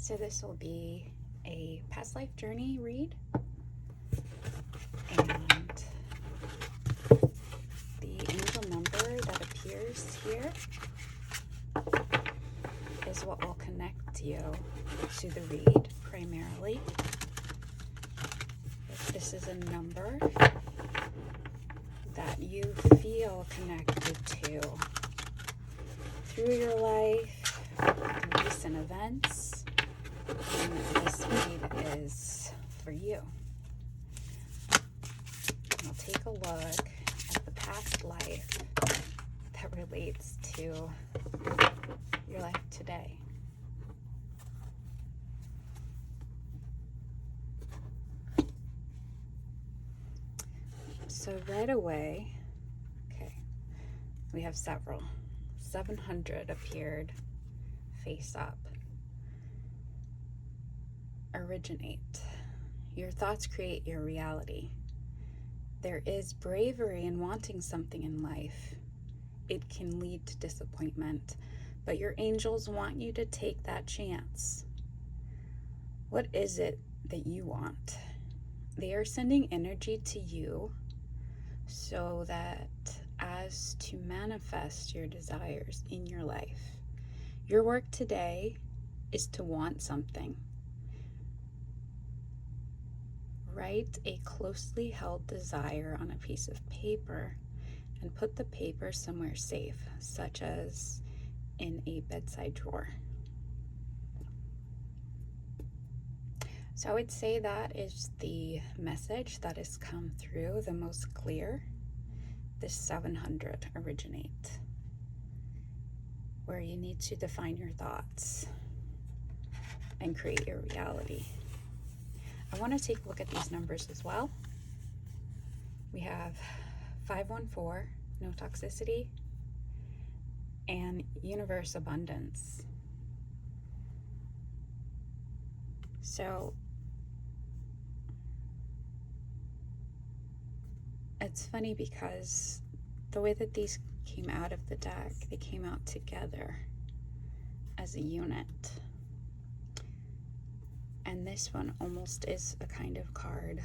So this will be a past life journey read, and the angel number that appears here is what will connect you to the read primarily. If this is a number that you feel connected to through your life, recent events, then this read is for you. We'll take a look at the past life that relates to your life today. So right away, okay, we have several. 700 appeared face up. Originate. Your thoughts create your reality. There is bravery in wanting something in life. It can lead to disappointment, but your angels want you to take that chance. What is it that you want? They are sending energy to you so that as to manifest your desires in your life. Your work today is to want something. Write a closely held desire on a piece of paper and put the paper somewhere safe, such as in a bedside drawer. So I would say that is the message that has come through the most clear. This 700 originate, where you need to define your thoughts and create your reality. I want to take a look at these numbers as well. We have 514, no toxicity, and universe abundance. So it's funny because the way that these came out of the deck, they came out together as a unit. And this one almost is a kind of card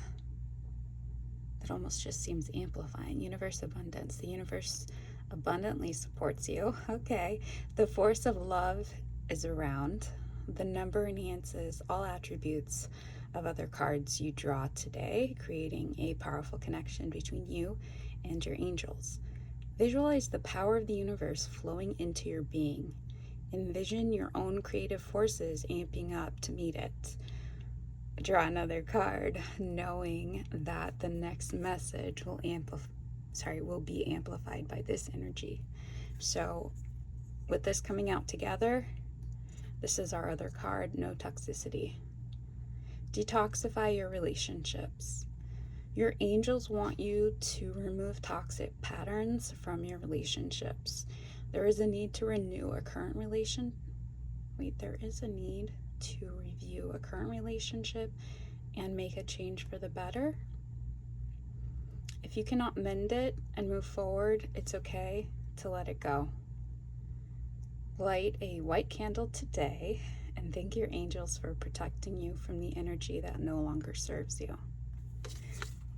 that almost just seems amplifying. Universe abundance. The universe abundantly supports you. Okay. The force of love is around. The number enhances all attributes of other cards you draw today, creating a powerful connection between you and your angels. Visualize the power of the universe flowing into your being. Envision your own creative forces amping up to meet it. Draw another card, knowing that the next message will be amplified by this energy. So with this coming out together, this is our other card, no toxicity. Detoxify your relationships. Your angels want you to remove toxic patterns from your relationships. There is a need to renew a current there is a need to review a current relationship and make a change for the better. If you cannot mend it and move forward, it's okay to let it go. Light a white candle today and thank your angels for protecting you from the energy that no longer serves you.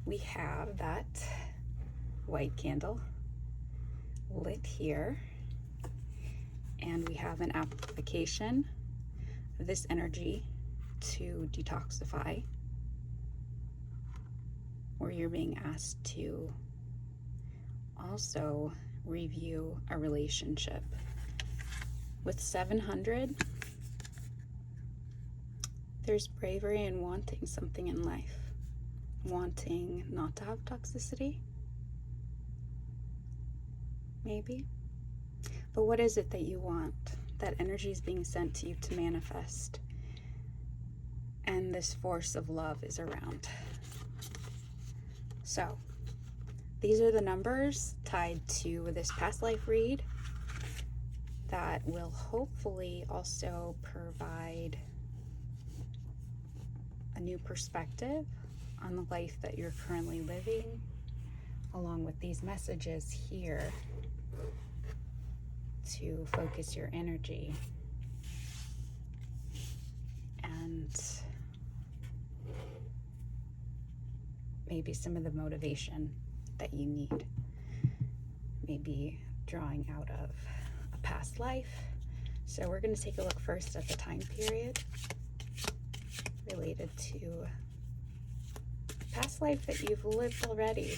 We have that white candle lit here, and we have an application of this energy to detoxify, where you're being asked to also review a relationship. With 700, there's bravery in wanting something in life, wanting not to have toxicity, maybe. But what is it that you want? That energy is being sent to you to manifest. And this force of love is around. So these are the numbers tied to this past life read that will hopefully also provide a new perspective on the life that you're currently living, along with these messages here to focus your energy maybe some of the motivation that you need. Maybe drawing out of a past life. So we're going to take a look first at the time period related to a past life that you've lived already.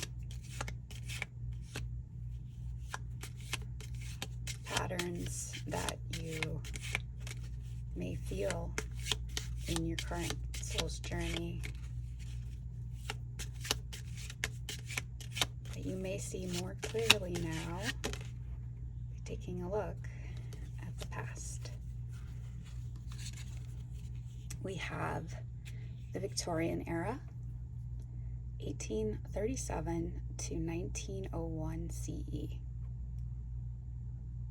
Patterns that you may feel in your current soul's journey that you may see more clearly now by taking a look at the past. We have the Victorian era, 1837 to 1901 CE.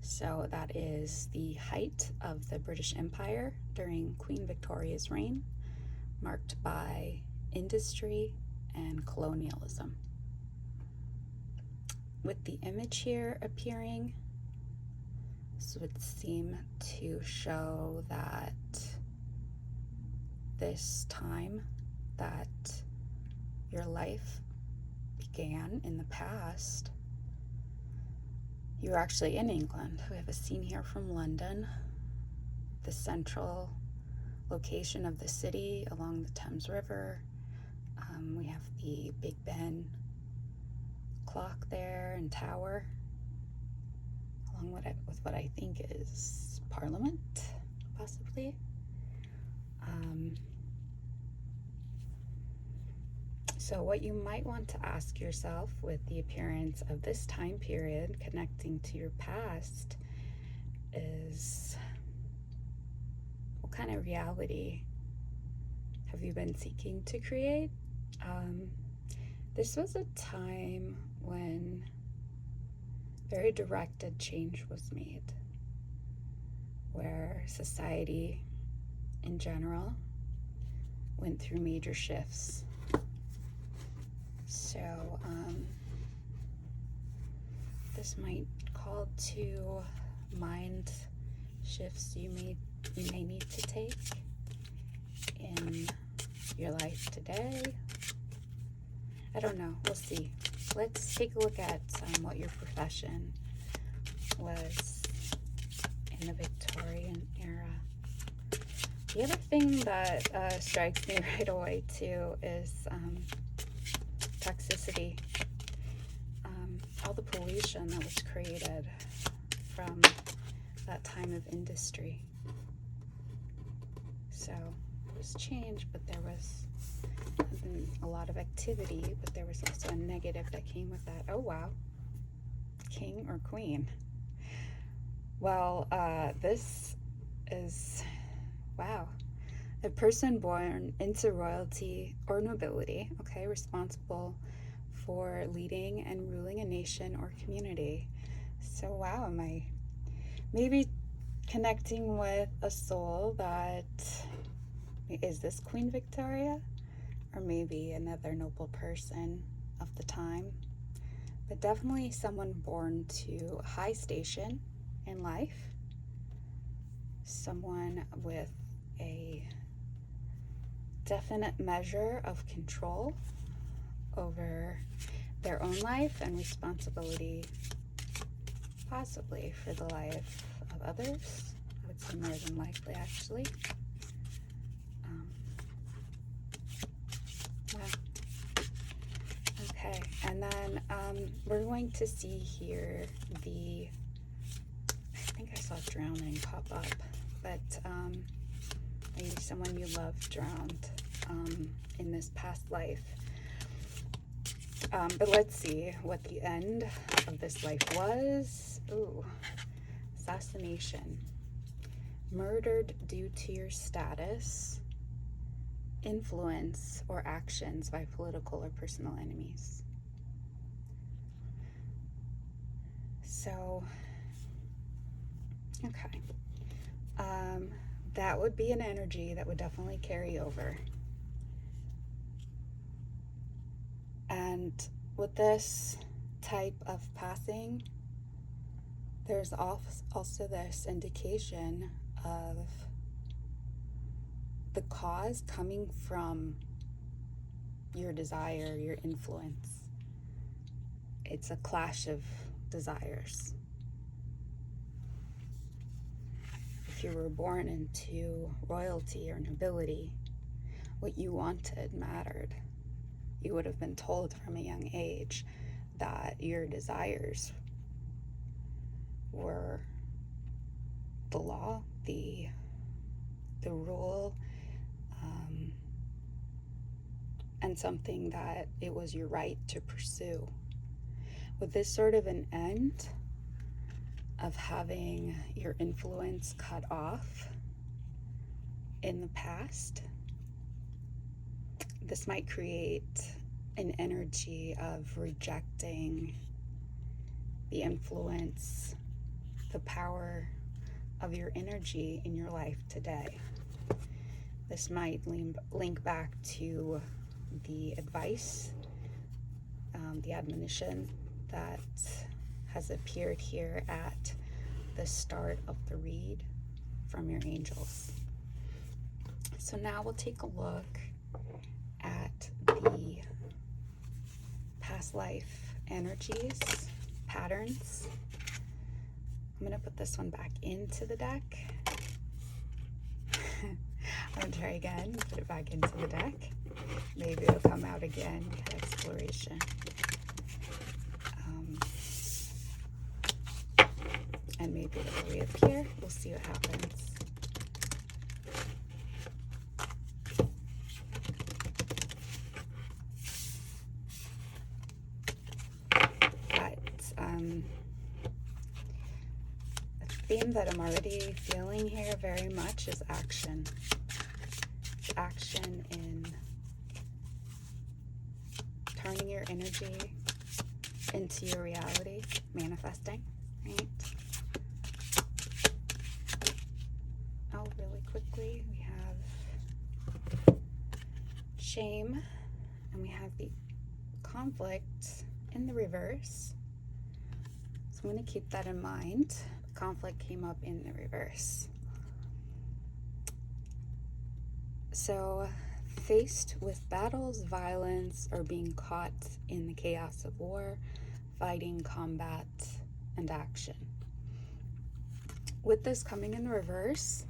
So that is the height of the British Empire during Queen Victoria's reign, marked by industry and colonialism. With the image here appearing, this would seem to show that this time that your life began in the past, you were actually in England. We have a scene here from London, the central location of the city along the Thames River. We have the Big Ben clock there and tower, along with what I think is Parliament, possibly. So what you might want to ask yourself with the appearance of this time period connecting to your past is, what kind of reality have you been seeking to create? This was a time when very directed change was made, where society in general went through major shifts. So this might call to mind shifts you may need to take in your life today. I don't know, we'll see. Let's take a look at what your profession was in the Victorian era. The other thing that strikes me right away too is toxicity. All the pollution that was created from that time of industry. So it was change, but there was a lot of activity, but there was also a negative that came with that. Oh wow, king or queen? Well, this is, wow, a person born into royalty or nobility, okay, responsible for leading and ruling a nation or community. So wow, am I maybe connecting with a soul that, is this Queen Victoria? Or maybe another noble person of the time, but definitely someone born to a high station in life, someone with a definite measure of control over their own life and responsibility, possibly for the life of others. I would say more than likely, actually. Okay, and then we're going to see here I think I saw drowning pop up, but maybe someone you love drowned in this past life. But let's see what the end of this life was. Ooh, assassination. Murdered due to your status, influence, or actions by political or personal enemies. So, okay. That would be an energy that would definitely carry over. And with this type of passing, there's also this indication of the cause coming from your desire, your influence. It's a clash of desires. If you were born into royalty or nobility, what you wanted mattered. You would have been told from a young age that your desires were the law, the rule, and something that it was your right to pursue. With this sort of an end of having your influence cut off in the past, this might create an energy of rejecting the influence, the power of your energy in your life today. This might link back to the advice, the admonition that has appeared here at the start of the read from your angels. So now we'll take a look at the past life energies, patterns. I'm going to put this one back into the deck. I'm going to try again, put it back into the deck. Maybe it'll come out again, exploration. And maybe it'll reappear. We'll see what happens. The theme that I'm already feeling here very much is action. Action in turning your energy into your reality, manifesting, right? Oh, really quickly, we have shame, and we have the conflict in the reverse. So I'm going to keep that in mind. The conflict came up in the reverse. So, faced with battles, violence, or being caught in the chaos of war, fighting, combat, and action. With this coming in the reverse,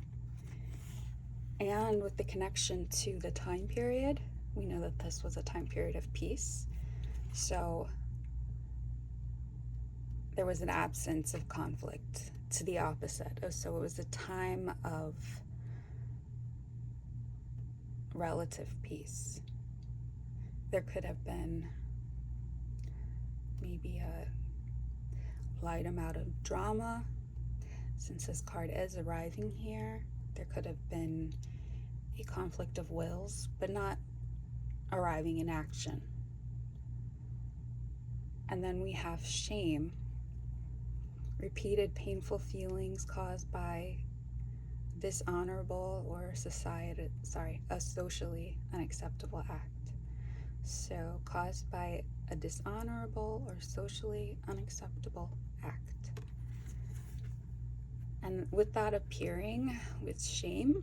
and with the connection to the time period, we know that this was a time period of peace. So, there was an absence of conflict, to the opposite. So, it was a time of relative peace. There could have been maybe a light amount of drama. Since this card is arriving here, there could have been a conflict of wills, but not arriving in action. And then we have shame, repeated painful feelings caused by dishonorable or a socially unacceptable act. So caused by a dishonorable or socially unacceptable act. And with that appearing with shame,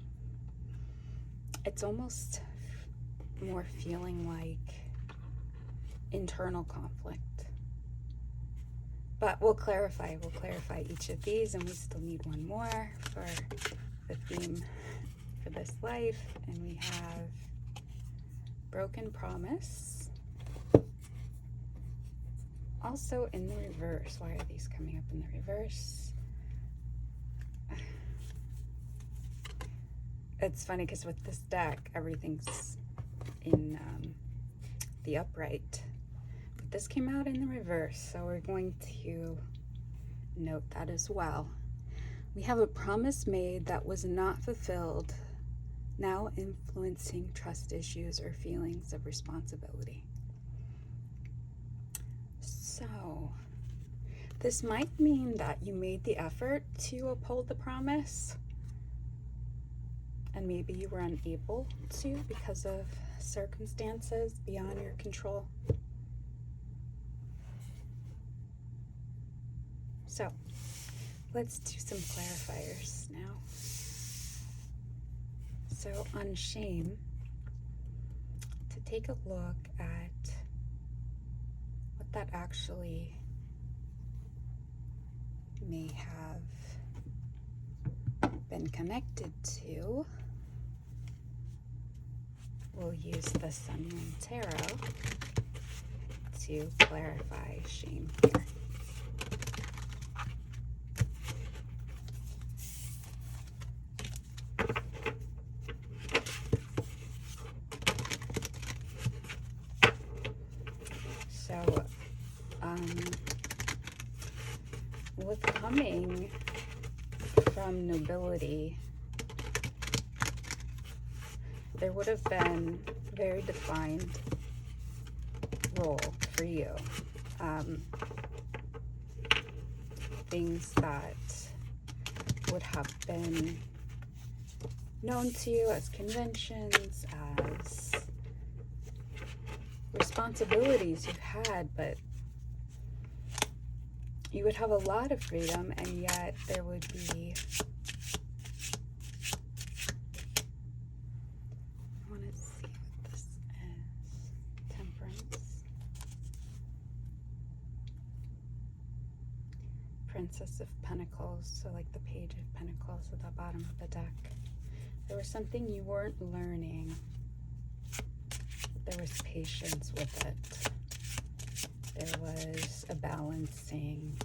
it's almost more feeling like internal conflict. But we'll clarify each of these, and we still need one more for the theme for this life. And we have broken promise. Also in the reverse. Why are these coming up in the reverse? It's funny because with this deck, everything's in the upright. But this came out in the reverse, so we're going to note that as well. We have a promise made that was not fulfilled, now influencing trust issues or feelings of responsibility. So, this might mean that you made the effort to uphold the promise, and maybe you were unable to because of circumstances beyond your control. So, let's do some clarifiers now. So on shame, to take a look at what that actually may have been connected to. We'll use the Sun Moon Tarot to clarify shame here. So, with coming from nobility, there would have been a very defined role for you. Things that would have been known to you as conventions, as responsibilities you've had, but you would have a lot of freedom, and yet there would be, I want to see what this is, Temperance, Princess of Pentacles, so like the Page of Pentacles at the bottom of the deck. There was something you weren't learning. There was patience with it. There was a balancing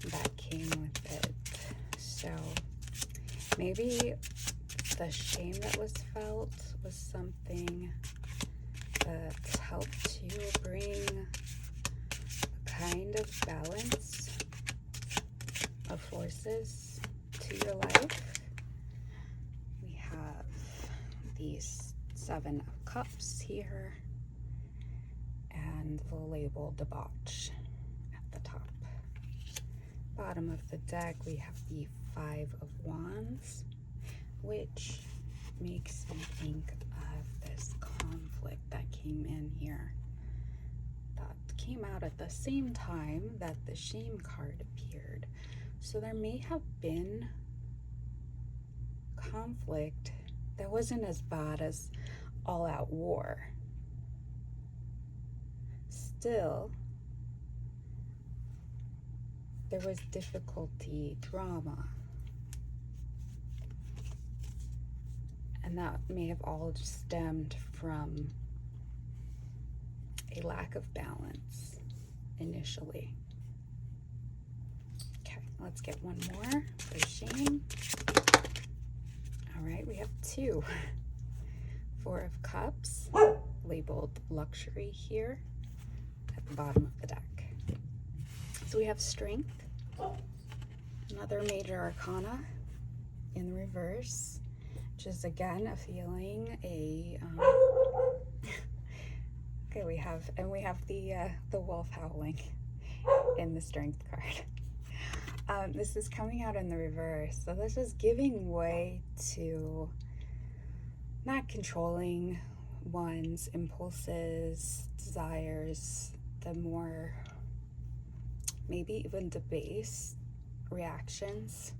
that came with it. So maybe the shame that was felt was something that helped you bring a kind of balance of forces to your life. We have these 7 of Cups here, and the label Debauch at the top. Bottom of the deck, we have the 5 of Wands, which makes me think of this conflict that came in here. That came out at the same time that the shame card appeared. So there may have been conflict that wasn't as bad as all-out war. Still, there was difficulty, drama, and that may have all just stemmed from a lack of balance initially. Okay, let's get one more for shame. All right, we have 2. 4 of Cups, labeled Luxury here at the bottom of the deck. So we have Strength, another major arcana in the reverse, which is again a feeling, okay, we have the wolf howling in the Strength card. This is coming out in the reverse, so this is giving way to not controlling one's impulses, desires, the more maybe even debased reactions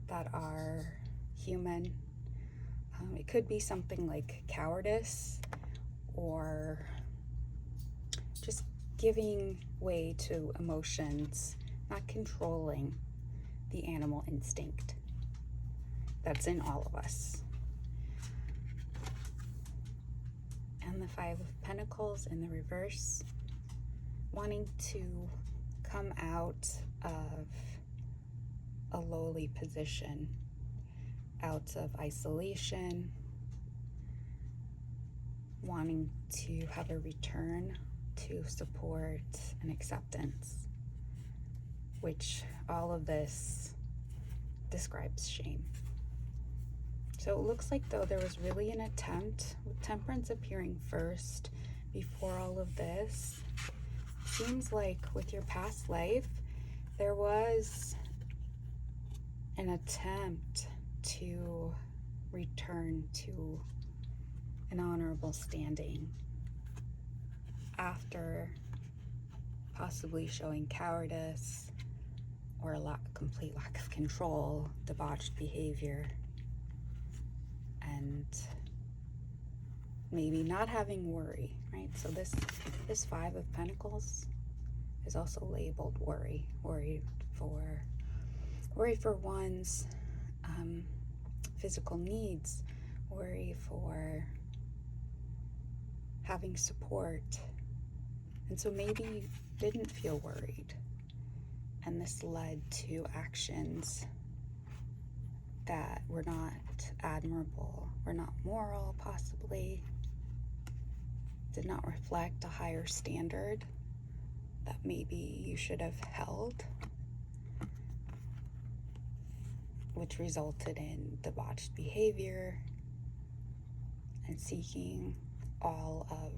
that are human. It could be something like cowardice, or just giving way to emotions, not controlling the animal instinct that's in all of us. And the 5 of Pentacles in the reverse, wanting to come out of a lowly position, out of isolation, wanting to have a return to support and acceptance, which all of this describes shame. So it looks like though there was really an attempt, with Temperance appearing first before all of this. Seems like with your past life, there was an attempt to return to an honorable standing after possibly showing cowardice or a complete lack of control, debauched behavior, and maybe not having worry, right? So this Five of Pentacles is also labeled worry. Worry for one's physical needs, worry for having support. And so maybe you didn't feel worried, and this led to actions that were not admirable, were not moral, possibly did not reflect a higher standard that maybe you should have held, which resulted in debauched behavior and seeking all of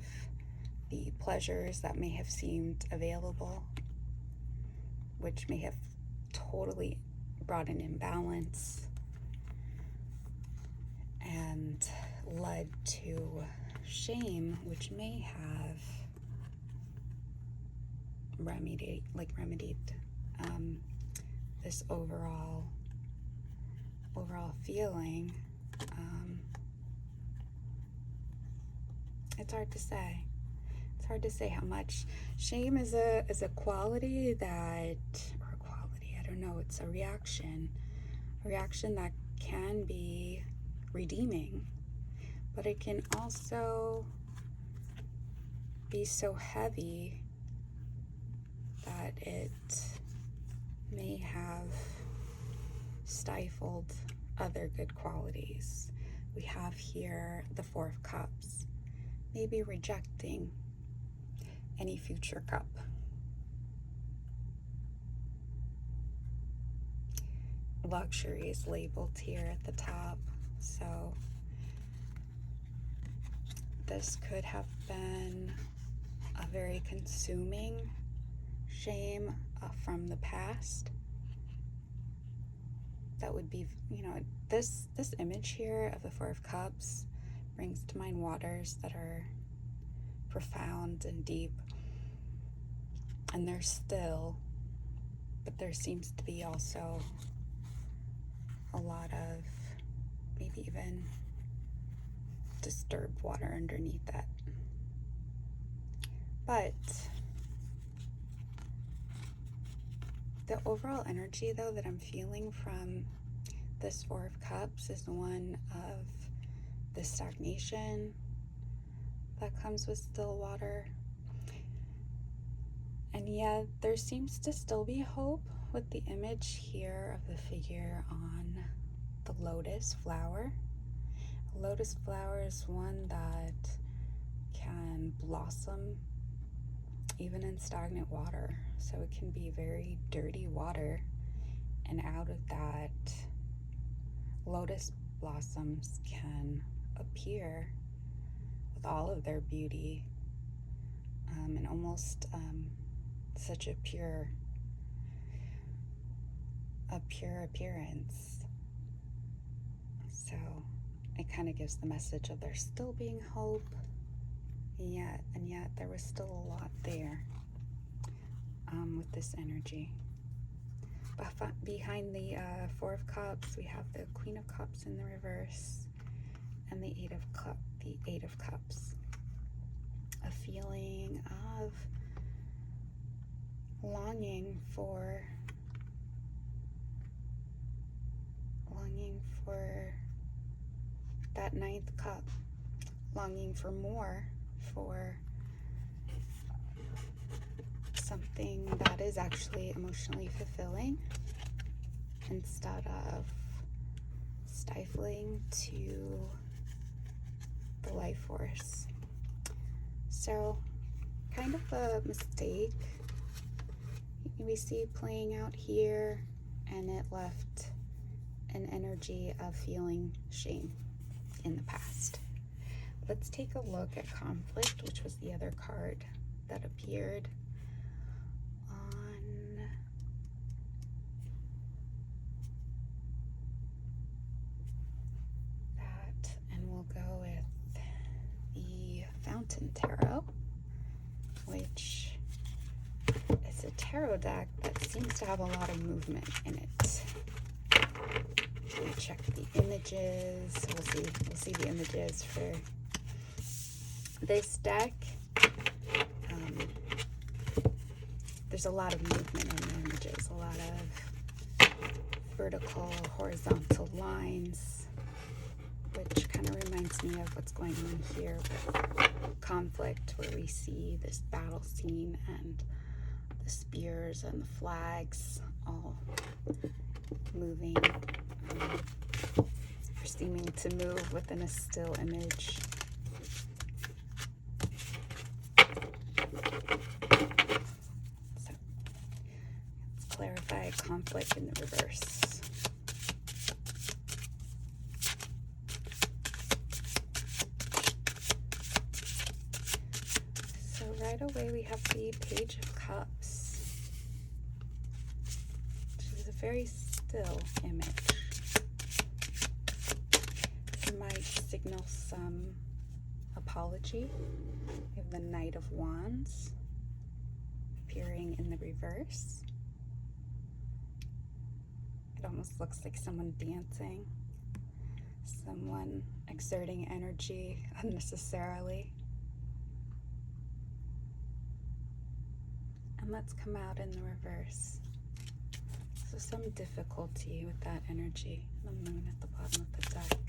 the pleasures that may have seemed available, which may have totally brought an imbalance and led to shame, which may have remedied this overall feeling. It's hard to say. It's hard to say how much shame is a quality that, or a quality, I don't know, it's a reaction that can be redeeming, but it can also be so heavy that it may have stifled other good qualities. We have here the Four of Cups, maybe rejecting any future cup. Luxury is labeled here at the top, so this could have been a very consuming shame from the past. That would be, this image here of the Four of Cups brings to mind waters that are profound and deep, and they're still, but there seems to be also a lot of maybe even disturbed water underneath that. But the overall energy, though, that I'm feeling from this Four of Cups is one of the stagnation that comes with still water. And yet there seems to still be hope with the image here of the figure on the lotus flower. A lotus flower is one that can blossom even in stagnant water. So it can be very dirty water, and out of that, lotus blossoms can appear with all of their beauty, and almost such a pure appearance. So it kind of gives the message of there still being hope, and yet there was still a lot there with this energy. Behind the Four of Cups, we have the Queen of Cups in the reverse and the Eight of Cups. A feeling of longing for that ninth cup, longing for more, for something that is actually emotionally fulfilling instead of stifling to the life force. So kind of a mistake we see playing out here, and it left an energy of feeling shame in the past. Let's take a look at conflict, which was the other card that appeared on that, and we'll go with the Fountain Tarot, which is a tarot deck that seems to have a lot of movement in it. Let me check the images. We'll see the images for This deck, there's a lot of movement in the images, a lot of vertical, horizontal lines, which kind of reminds me of what's going on here with conflict, where we see this battle scene and the spears and the flags all moving, or seeming to move within a still image. So let's clarify conflict in the reverse. So right away we have the Page of Cups, which is a very still image. This might signal some apology. We have the Knight of Wands appearing in the reverse. It almost looks like someone dancing, someone exerting energy unnecessarily. And let's come out in the reverse. So some difficulty with that energy. The Moon at the bottom of the deck.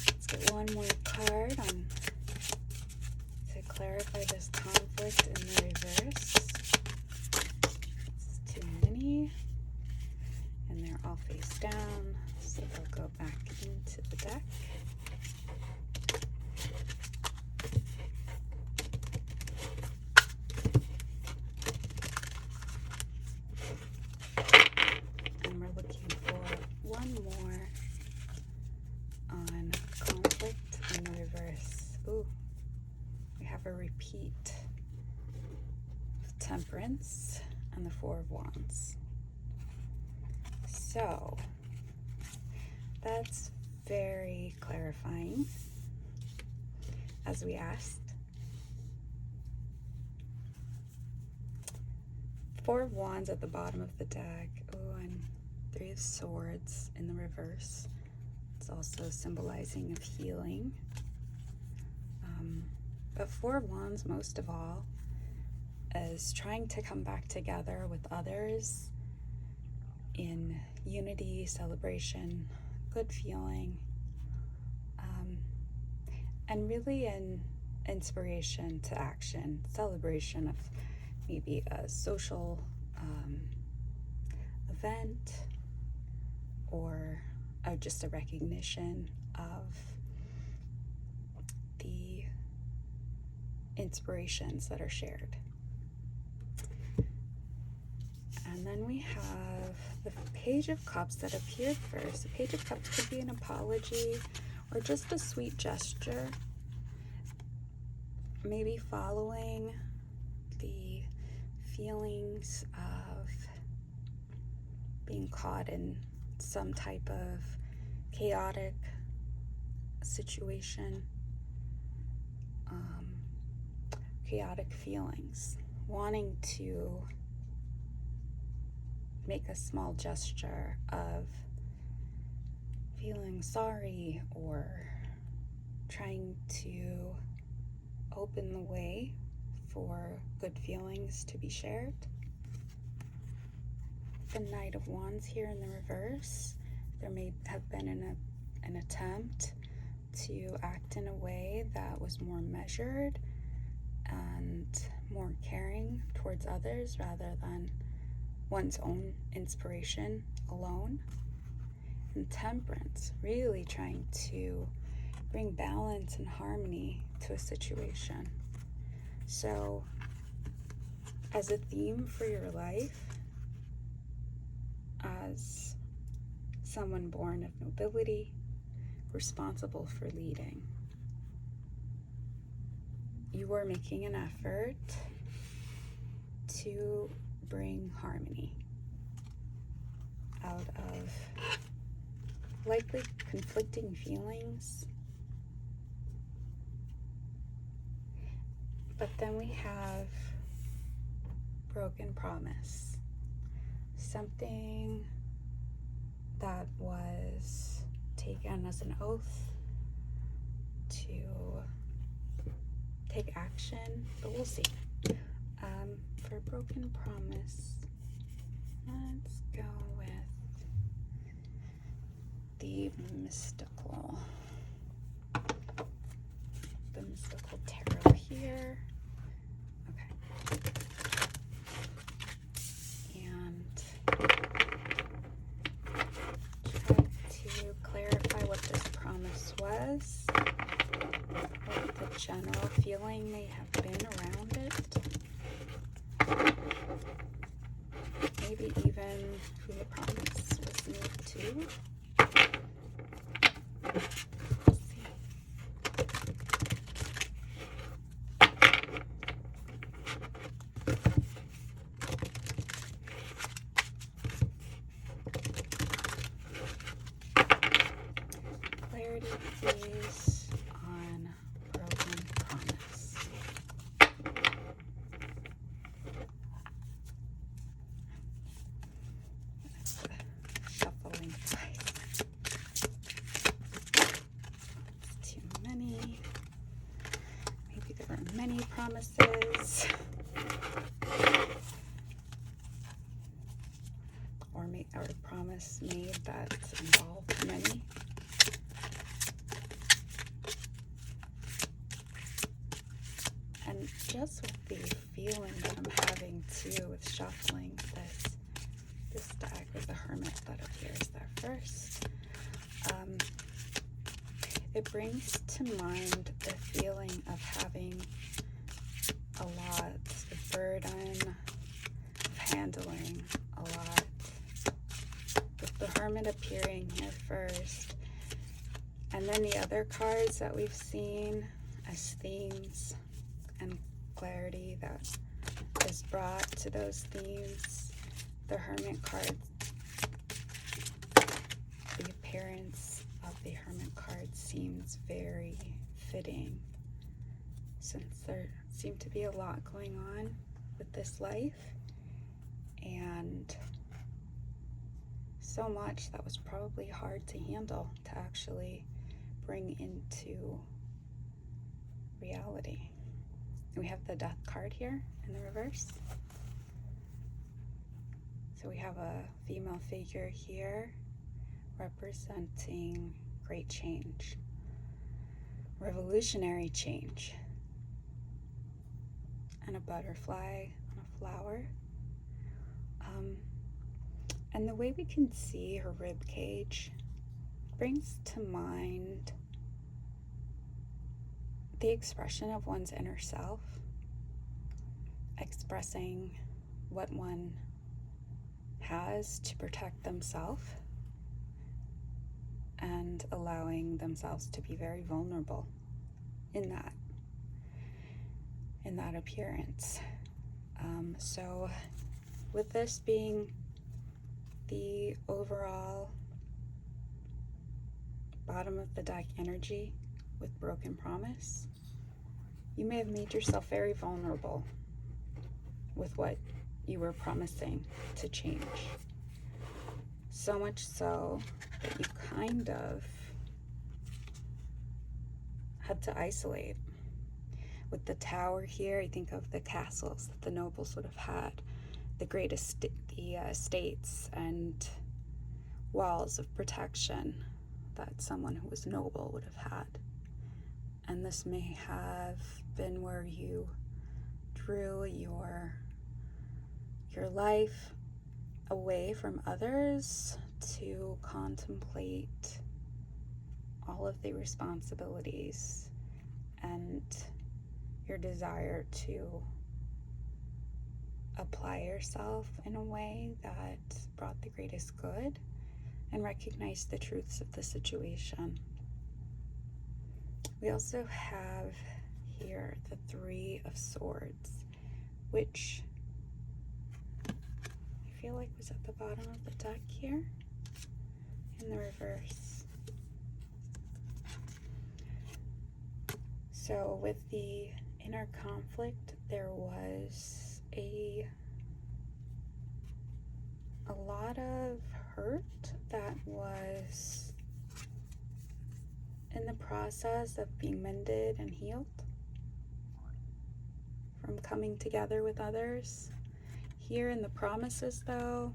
Let's get one more card on to clarify this conflict in the reverse. This is too many, and they're all face down, so they'll go back into the deck. And we're looking for one more on conflict in the reverse. Ooh, we have a repeat of Temperance and the Four of Wands. So that's very clarifying, as we asked. Four of Wands at the bottom of the deck. Oh, and Three of Swords in the reverse. It's also symbolizing of healing. But Four of Wands, most of all, is trying to come back together with others in unity, celebration, good feeling, and really an inspiration to action, celebration of maybe a social event, or just a recognition of the inspirations that are shared. And then we have the Page of Cups that appeared first. The Page of Cups could be an apology or just a sweet gesture, maybe following the feelings of being caught in some type of chaotic situation, chaotic feelings, wanting to make a small gesture of feeling sorry or trying to open the way for good feelings to be shared. The Knight of Wands here in the reverse. There may have been an attempt to act in a way that was more measured and more caring towards others rather than one's own inspiration alone. And Temperance, really trying to bring balance and harmony to a situation. So, as a theme for your life, as someone born of nobility, responsible for leading, you are making an effort to bring harmony out of likely conflicting feelings. But then we have broken promise, something that was taken as an oath to take action, but we'll see. For broken promise, let's go with the mystical tarot here. Okay. And try to clarify what this promise was, what the general feeling may have been around it. Maybe even who the promise was made to. Let's see. Clarity, please, on broken promise. Shuffling twice. It's too many. Maybe there were many promises. Or a promise made that involved many. And just with the feeling that I'm having too with shuffling this deck with the Hermit that appears there first, it brings to mind the feeling of having a lot of burden, of handling a lot. With the Hermit appearing here first, and then the other cards that we've seen as themes and clarity that is brought to those themes. The Hermit card, the appearance of the Hermit card seems very fitting, since there seemed to be a lot going on with this life, and so much that was probably hard to handle, to actually bring into reality. We have the Death card here in the reverse. So we have a female figure here representing great change, revolutionary change, and a butterfly on a flower. And the way we can see her rib cage brings to mind the expression of one's inner self, expressing what one has to protect themselves and allowing themselves to be very vulnerable in that appearance. So with this being the overall bottom of the deck energy with broken promise, you may have made yourself very vulnerable with what you were promising to change. So much so that you kind of had to isolate. With the tower here, I think of the castles that the nobles would have had, the great estates and walls of protection that someone who was noble would have had. And this may have been where you drew your life away from others to contemplate all of the responsibilities and your desire to apply yourself in a way that brought the greatest good and recognize the truths of the situation. We also have here the Three of Swords, which I feel like was at the bottom of the deck here in the reverse. So with the inner conflict, there was a lot of hurt that was in the process of being mended and healed. from coming together with others. Here in the promises, though,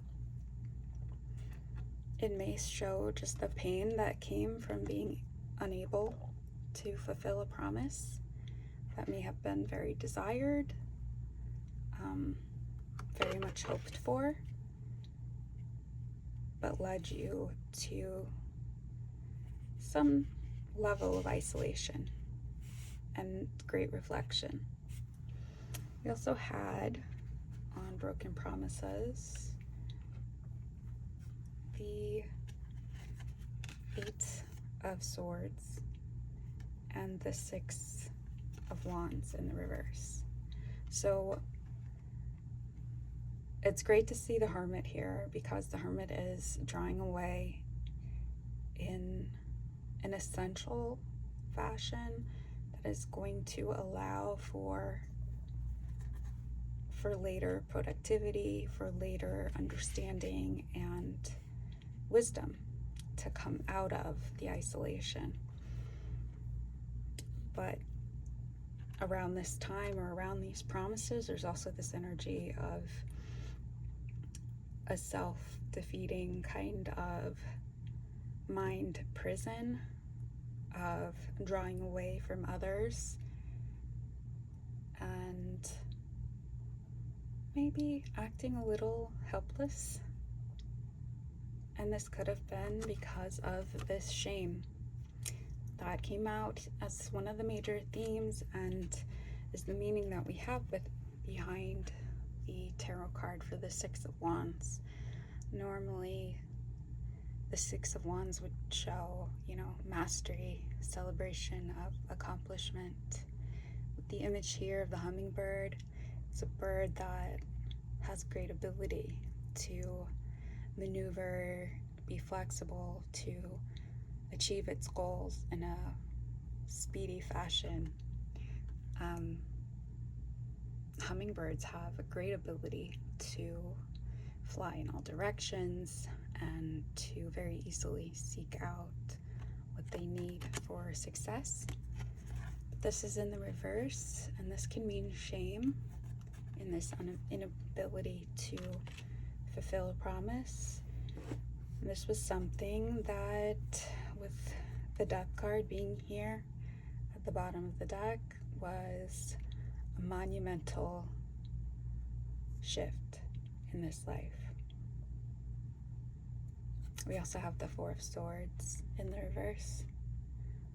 it may show just the pain that came from being unable to fulfill a promise that may have been very desired, very much hoped for, but led you to some level of isolation and great reflection. We also had on broken promises the 8 of Swords and the 6 of Wands in the reverse. So it's great to see the Hermit here, because the Hermit is drawing away in an essential fashion that is going to allow for later productivity, for later understanding and wisdom to come out of the isolation. But around this time, or around these promises, there's also this energy of a self-defeating kind of mind prison, of drawing away from others and maybe acting a little helpless. And this could have been because of this shame that came out as one of the major themes, and is the meaning that we have behind the tarot card for the 6 of Wands. Normally, the 6 of Wands would show, mastery, celebration of accomplishment. With the image here of the hummingbird, it's a bird that has great ability to maneuver, be flexible, to achieve its goals in a speedy fashion. Hummingbirds have a great ability to fly in all directions and to very easily seek out what they need for success. But this is in the reverse, and this can mean shame in this inability to fulfill a promise. And this was something that, with the Death card being here at the bottom of the deck, was a monumental shift in this life. We also have the 4 of Swords in the reverse.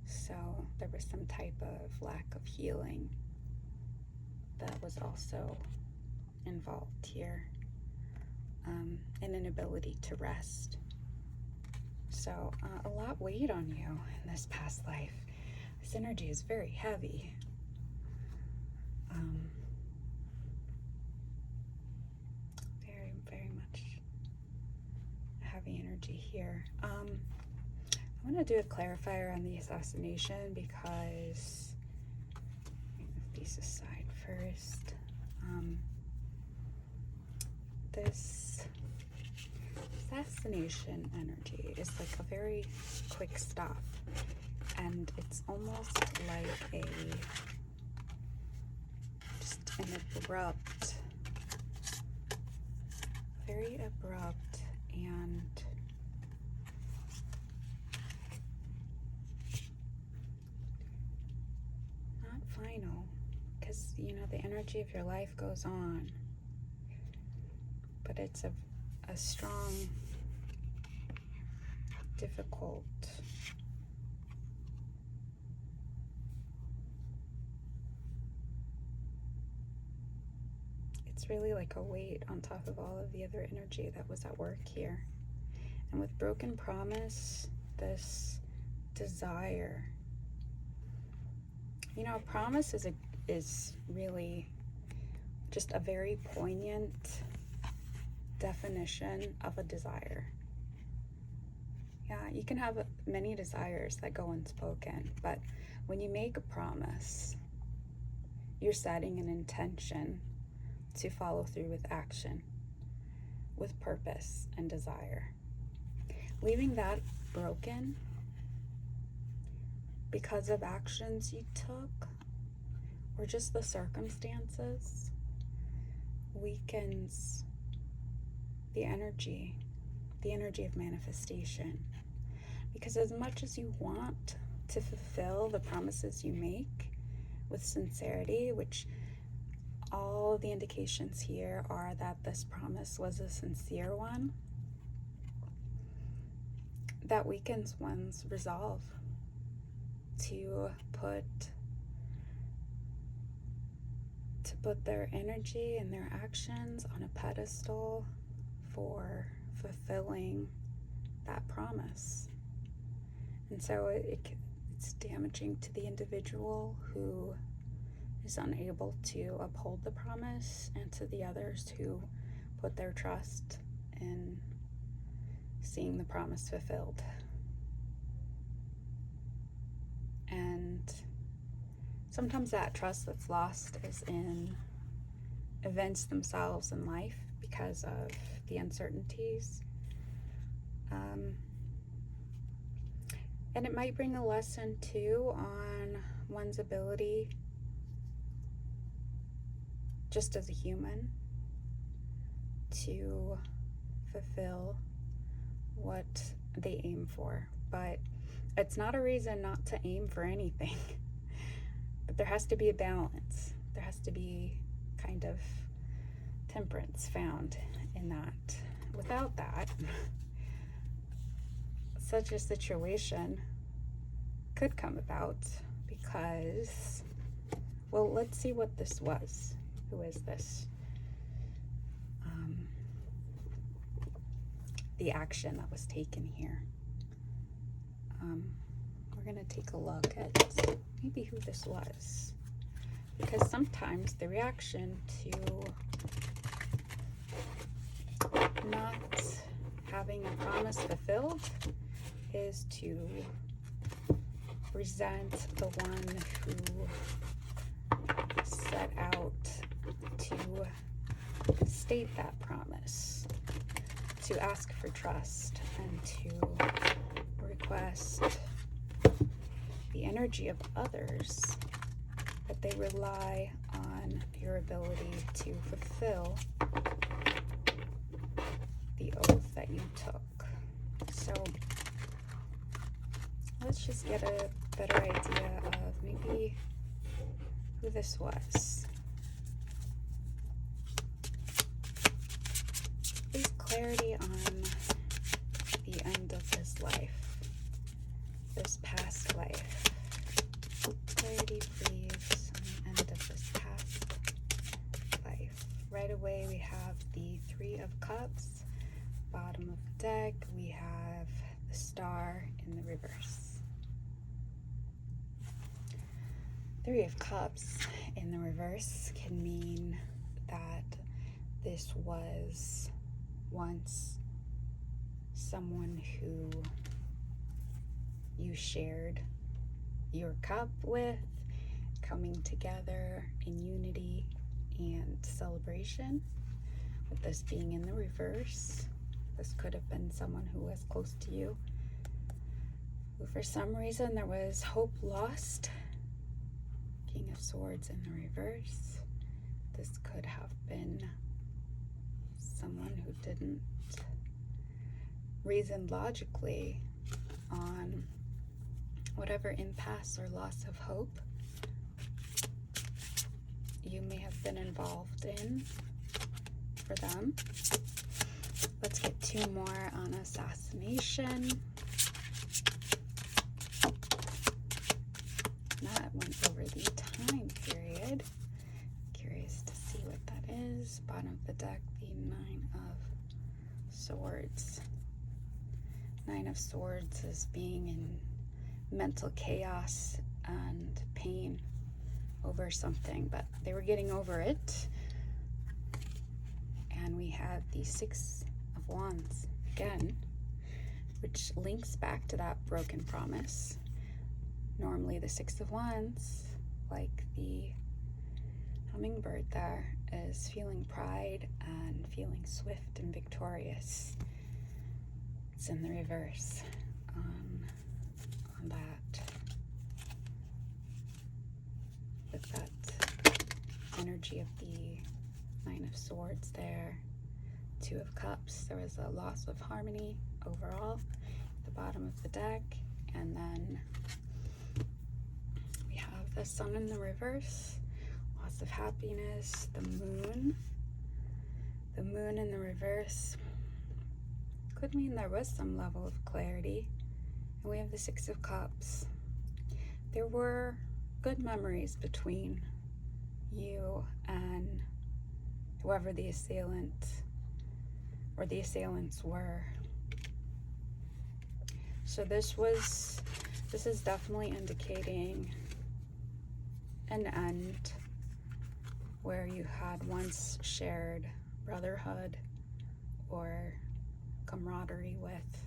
So there was some type of lack of healing that was also involved here, and an inability to rest. So a lot weighed on you in this past life. This energy is very heavy. Very, very much heavy energy here. I'm going to do a clarifier on the assassination, because let me move these aside first. This assassination energy is like a very quick stop, and it's almost like just an abrupt, very abrupt and not final, because the energy of your life goes on, but it's a strong, difficult, it's really like a weight on top of all of the other energy that was at work here. And with broken promise, this desire, a promise is really just a very poignant definition of a desire. Yeah, you can have many desires that go unspoken, but when you make a promise, you're setting an intention to follow through with action, with purpose and desire. Leaving that broken because of actions you took or just the circumstances weakens the energy of manifestation. Because as much as you want to fulfill the promises you make with sincerity, which all the indications here are that this promise was a sincere one, that weakens one's resolve to put their energy and their actions on a pedestal for fulfilling that promise. And so it's damaging to the individual who is unable to uphold the promise, and to the others who put their trust in seeing the promise fulfilled. And sometimes that trust that's lost is in events themselves in life because of the uncertainties. And it might bring a lesson too on one's ability, just as a human, to fulfill what they aim for. But it's not a reason not to aim for anything. But there has to be a balance. There has to be kind of temperance found in that. Without that, such a situation could come about because, well, let's see what this was. Who is this? The action that was taken here. We're going to take a look at maybe who this was. Because sometimes the reaction to not having a promise fulfilled is to resent the one who set out to state that promise, to ask for trust, and to request the energy of others, that they rely on your ability to fulfill the oath that you took. So let's just get a better idea of maybe who this was. Please, clarity on the end of this life, this past life. Clarity, please, on the end of this past life. Right away, we have the Three of Cups. Bottom of the deck, we have the Star in the reverse. Three of Cups in the reverse can mean that this was once someone who you shared your cup with, coming together in unity and celebration. With this being in the reverse, this could have been someone who was close to you, who for some reason there was hope lost. King of Swords in the reverse. This could have been someone who didn't reason logically on whatever impasse or loss of hope you may have been involved in for them. Let's get two more on assassination. That went over the time period. Curious to see what that is. Bottom of the deck, the Nine of Swords. Nine of Swords is being in mental chaos and pain over something, but they were getting over it. And we have the Six of Wands again, which links back to that broken promise. Normally the Six of Wands, like the hummingbird there, is feeling pride and feeling swift and victorious. It's in the reverse on that, with that energy of the Nine of Swords there, Two of Cups. There was a loss of harmony overall at the bottom of the deck. And then we have the Sun in the reverse, loss of happiness, the Moon in the reverse. Could mean there was some level of clarity. And we have the Six of Cups. There were good memories between you and whoever the assailant or the assailants were. So this is definitely indicating an end where you had once shared brotherhood or camaraderie with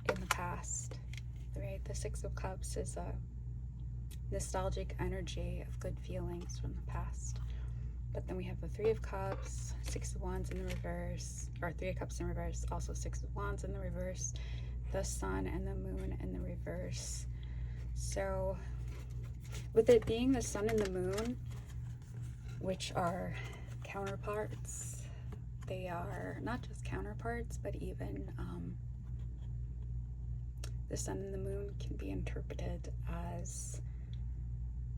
in the past, right? The Six of Cups is a nostalgic energy of good feelings from the past. But then we have the Three of Cups, Six of Wands in the reverse, or Three of Cups in reverse, also Six of Wands in the reverse, the Sun and the Moon in the reverse. So with it being the Sun and the Moon, which are counterparts, they are not just counterparts, but even the Sun and the Moon can be interpreted as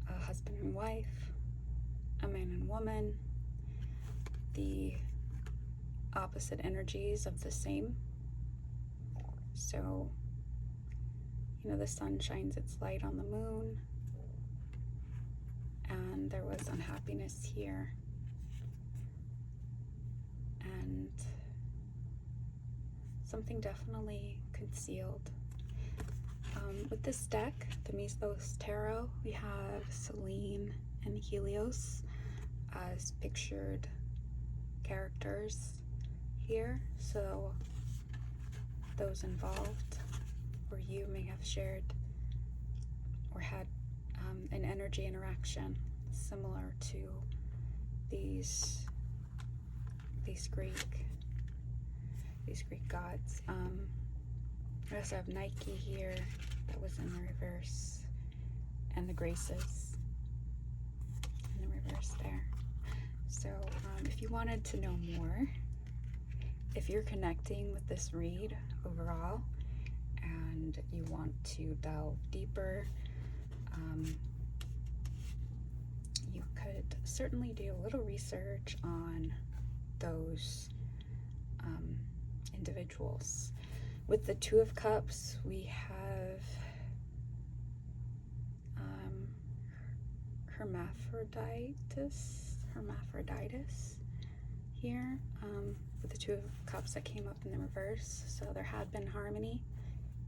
a husband and wife, a man and woman, the opposite energies of the same. So, you know, the sun shines its light on the moon, and there was unhappiness here. And something definitely concealed. With this deck, the Mythos Tarot, we have Selene and Helios as pictured characters here. So those involved or you may have shared or had an energy interaction similar to these Greek gods. I also have Nike here that was in the reverse, and the Graces in the reverse there. So if you wanted to know more, if you're connecting with this read overall and you want to delve deeper, you could certainly do a little research on those individuals. With the Two of Cups, we have hermaphroditus here, with the Two of Cups that came up in the reverse. So there had been harmony,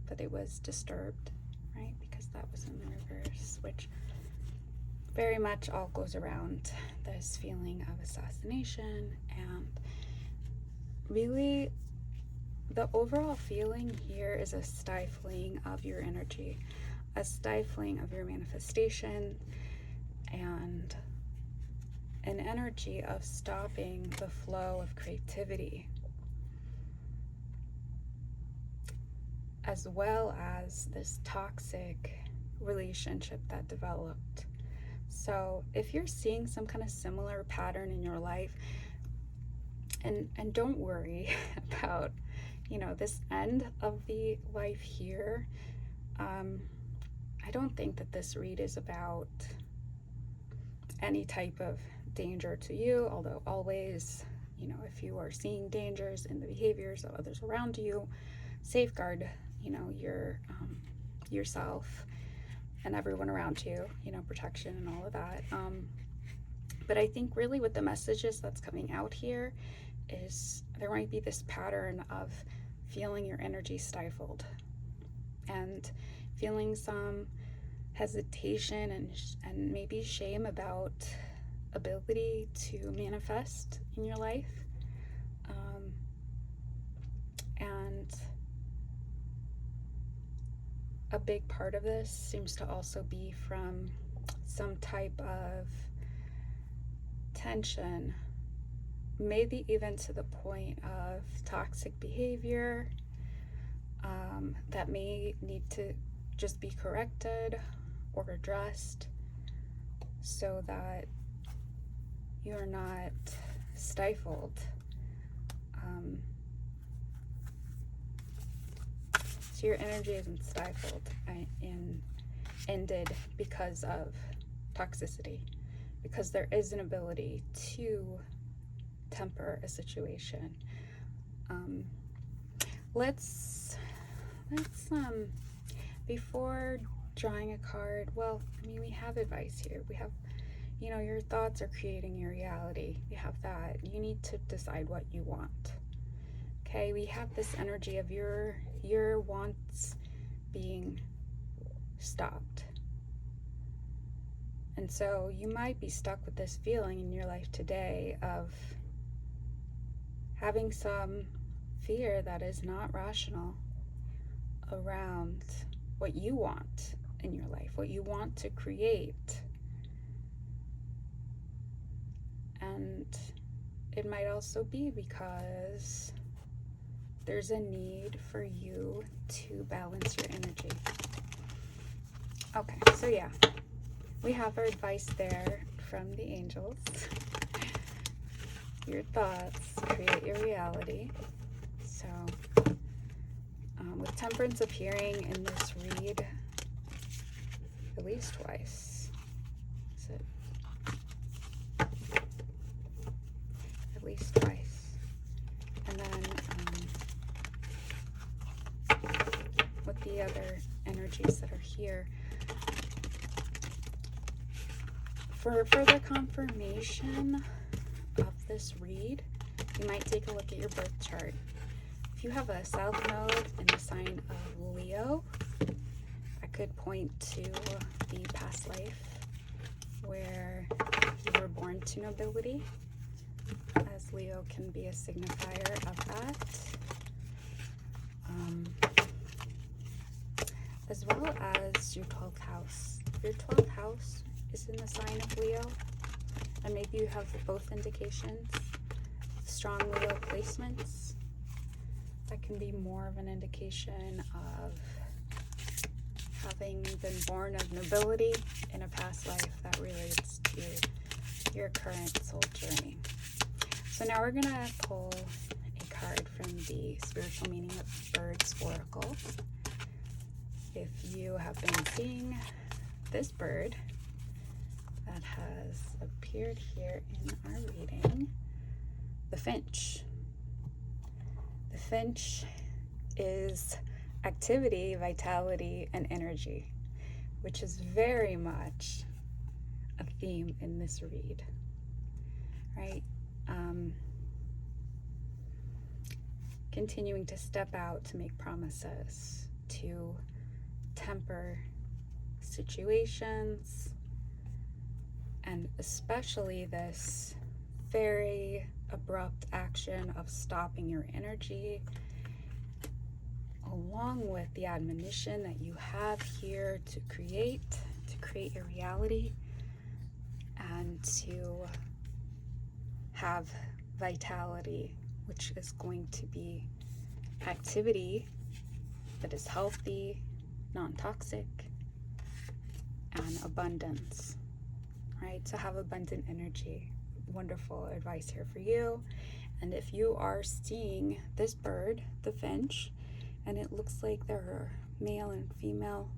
but it was disturbed, right? Because that was in the reverse, which very much all goes around this feeling of assassination. And really, the overall feeling here is a stifling of your energy, a stifling of your manifestation, and an energy of stopping the flow of creativity, as well as this toxic relationship that developed. So if you're seeing some kind of similar pattern in your life, and don't worry about, you know, this end of the life here. I don't think that this read is about any type of danger to you, although always, you know, if you are seeing dangers in the behaviors of others around you, safeguard, you know, yourself and everyone around you, you know, protection and all of that. But I think really with the messages that's coming out here is there might be this pattern of feeling your energy stifled and feeling some hesitation and maybe shame about ability to manifest in your life. And a big part of this seems to also be from some type of tension, maybe even to the point of toxic behavior that may need to just be corrected or addressed so that you're not stifled. So your energy isn't stifled and ended because of toxicity, because there is an ability to temper a situation. Let's before drawing a card, well, I mean, we have advice here. We have, you know, your thoughts are creating your reality. You have that. You need to decide what you want. Okay, we have this energy of your wants being stopped. And so you might be stuck with this feeling in your life today of having some fear that is not rational around what you want in your life, what you want to create. And it might also be because there's a need for you to balance your energy. Okay, so yeah, we have our advice there from the angels. Your thoughts create your reality. So, with temperance appearing in this read at least twice. Is it? At least twice. And then with the other energies that are here, for further confirmation of this read, you might take a look at your birth chart. If you have a south node in the sign of Leo, I could point to the past life where you were born to nobility, as Leo can be a signifier of that. As well as your 12th house. If your 12th house is in the sign of Leo, and maybe you have both indications, strong Leo placements, that can be more of an indication of having been born of nobility in a past life that relates to your current soul journey. So now we're going to pull a card from the Spiritual Meaning of Birds Oracle. If you have been seeing this bird that has appeared here in our reading, the finch. The finch is activity, vitality, and energy, which is very much a theme in this read, right? Continuing to step out to make promises, to temper situations, and especially this very abrupt action of stopping your energy, along with the admonition that you have here to create your reality and to have vitality, which is going to be activity that is healthy, non-toxic, and abundance, right? To have abundant energy. Wonderful advice here for you. And if you are seeing this bird, the finch, and it looks like there are male and female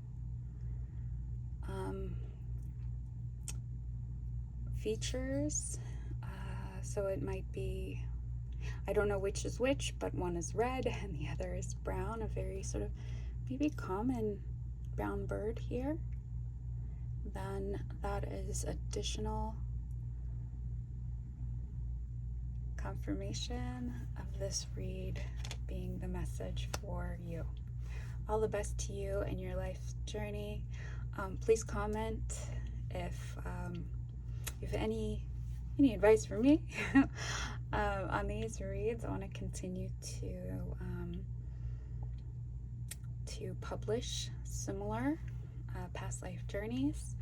features, so it might be, I don't know which is which, but one is red and the other is brown, a very sort of maybe common brown bird here, then that is additional confirmation of this read being the message for you. All the best to you in your life journey. Please comment if you have any advice for me on these reads. I want to continue to publish similar past life journeys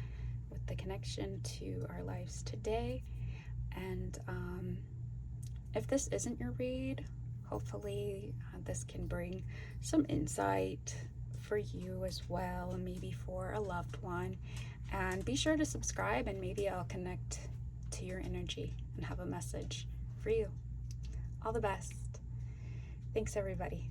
with the connection to our lives today. And if this isn't your read, hopefully this can bring some insight for you as well, and maybe for a loved one. And be sure to subscribe, and maybe I'll connect to your energy and have a message for you. All the best. Thanks, everybody.